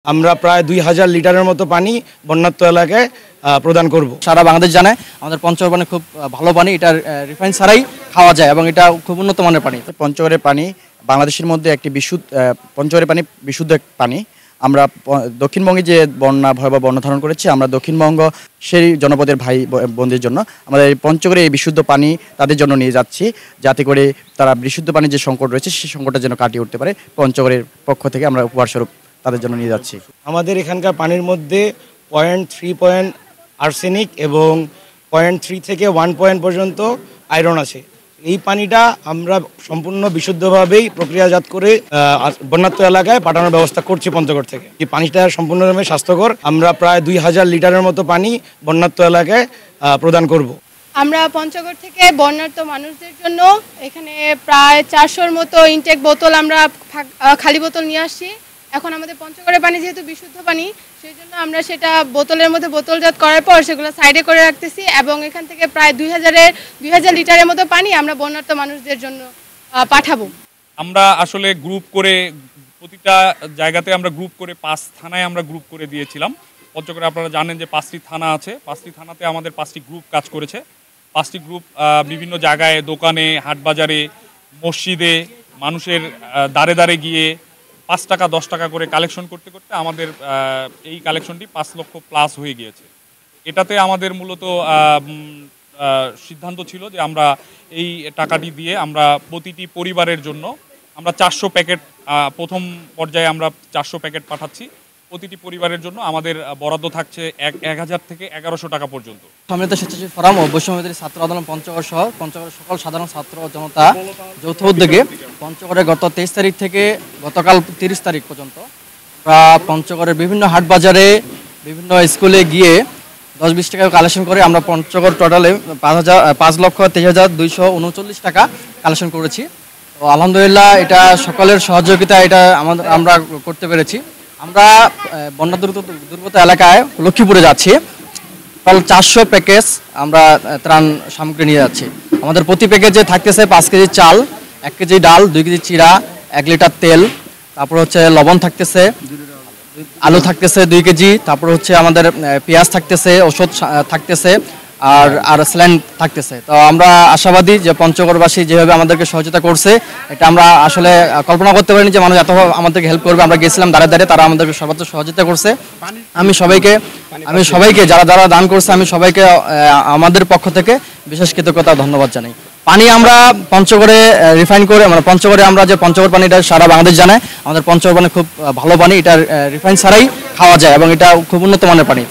আমরা প্রায় 2000 লিটারের মতো পানি বন্যাত্ম এলাকায় প্রদান করব। সারা বাংলাদেশ জানে আমাদের পঞ্চগড় পানি খুব ভালো পানি, এটা রিফাইন ছাড়াই খাওয়া যায় এবং এটা খুব উন্নত মানের পানি। পঞ্চগড়ের পানি বাংলাদেশের মধ্যে একটি পঞ্চগড়ের পানি বিশুদ্ধ পানি। আমরা দক্ষিণবঙ্গে যে ভয়াবহ বন্যা ধারণ করেছি, আমরা দক্ষিণবঙ্গ সেই জনপদের ভাই বোনদের জন্য আমাদের পঞ্চগড়ে এই বিশুদ্ধ পানি তাদের জন্য নিয়ে যাচ্ছি, যাতে করে তারা বিশুদ্ধ পানির যে সংকট রয়েছে সেই সংকটটা যেন কাটিয়ে উঠতে পারে। পঞ্চগড়ের পক্ষ থেকে আমরা উপহারস্বরূপ তাদের জন্য নিয়ে যাচ্ছি। আমাদের এখানকার পানির মধ্যে 0.3 আর্সেনিক এবং 0.3 থেকে 1 পর্যন্ত আয়রন আছে। এই পানিটা আমরা সম্পূর্ণ বিশুদ্ধভাবেই প্রক্রিয়াজাত করে বন্যাত্ম এলাকায় পাঠানোর ব্যবস্থা করছি পঞ্চগড় থেকে। এই পানিটা সম্পূর্ণভাবে স্বাস্থ্যকর। আমরা প্রায় 2000 লিটারের মতো পানি বন্যাত্ম এলাকায় প্রদান করব। আমরা পঞ্চগড় থেকে বন্যার্ত মানুষদের জন্য এখানে প্রায় 400-র মতো ইনটেক বোতল আমরা খালি বোতল নিয়ে আসছি। এখন আমাদের পঞ্চগড়ের পানি যেহেতু বিশুদ্ধ পানি, সেই জন্য আমরা সেটা বোতলের মধ্যে বোতলজাত করার পর সেগুলো সাইডে করে রাখতেছি এবং এখান থেকে প্রায় 2000 লিটারের মতো পানি আমরা বন্যার্ত মানুষদের জন্য পাঠাবো। আমরা আসলে গ্রুপ করে প্রতিটা জায়গাতে আমরা গ্রুপ করে 5 থানায় আমরা গ্রুপ করে দিয়েছিলাম। পঞ্চগড়ে আপনারা জানেন যে 5টি থানা আছে, 5টি থানাতে আমাদের 5টি গ্রুপ কাজ করেছে। 5টি গ্রুপ বিভিন্ন জায়গায়, দোকানে, হাটবাজারে, মসজিদে, মানুষের দাঁড়ে দাঁড়ে গিয়ে 5 টাকা 10 টাকা করে কালেকশন করতে করতে আমাদের এই কালেকশনটি 5 লক্ষ প্লাস হয়ে গিয়েছে। এটাতে আমাদের মূলত সিদ্ধান্ত ছিল যে আমরা এই টাকাটি দিয়ে আমরা প্রতিটি পরিবারের জন্য আমরা 400 প্যাকেট, প্রথম পর্যায়ে আমরা 400 প্যাকেট পাঠাচ্ছি। প্রতিটি পরিবারের জন্য আমাদের বরাদ্দ থাকছে 1000 থেকে 1100 টাকা পর্যন্ত। সম্মিলিত স্বেচ্ছাসেবী ফোরাম ও বৈষম্যবিরোধী ছাত্র আন্দোলন পঞ্চগড় সহ পঞ্চগড়ের সকল সাধারণ ছাত্র জনতা যৌথ উদ্যোগে পঞ্চগড়ে গত 23 তারিখ থেকে গতকাল 30 তারিখ পর্যন্ত পঞ্চগড়ের বিভিন্ন হাট বাজারে, বিভিন্ন স্কুলে গিয়ে 10-20 টাকা কালেকশন করে আমরা পঞ্চগড় টোটালে 5,23,239 টাকা কালেকশন করেছি। তো আলহামদুলিল্লাহ, এটা সকলের সহযোগিতা, এটা আমরা করতে পেরেছি। আমরা বন্যা দুর্গত এলাকায় লক্ষ্মীপুরে যাচ্ছি। টোটাল 400 প্যাকেজ আমরা ত্রাণ সামগ্রী নিয়ে যাচ্ছি। আমাদের প্রতি প্যাকেজে থাকতেছে 5 কেজি চাল, 1 কেজি ডাল, 2 কেজি চিড়া, 1 লিটার তেল, তারপর হচ্ছে লবণ থাকতেছে, আলু থাকতেছে 2 কেজি, তারপর হচ্ছে আমাদের পেঁয়াজ থাকতেছে, ওষুধ থাকতেছে, আর স্যালাইন থাকতেছে। তো আমরা আশাবাদী যে পঞ্চগড়বাসী যেভাবে আমাদেরকে সহযোগিতা করছে, এটা আমরা আসলে কল্পনা করতে পারিনি যে মানুষ এত আমাদেরকে হেল্প করবে। আমরা গেছিলাম দাঁড়িয়ে দাঁড়িয়ে, তারা আমাদেরকে সর্বোচ্চ সহযোগিতা করছে। আমি সবাইকে যারা দান করছে, আমি সবাইকে আমাদের পক্ষ থেকে বিশেষ কৃতজ্ঞতা ধন্যবাদ জানাই। পানি আমরা পঞ্চগড়ে রিফাইন করে, মানে পঞ্চগড়ে আমরা যে পঞ্চগড় পানি, এটা সারা বাংলাদেশ জানে আমাদের পঞ্চগড় পানি খুব ভালো পানি, এটা রিফাইন ছাড়াই খাওয়া যায় এবং এটা খুব উন্নত মানের পানি।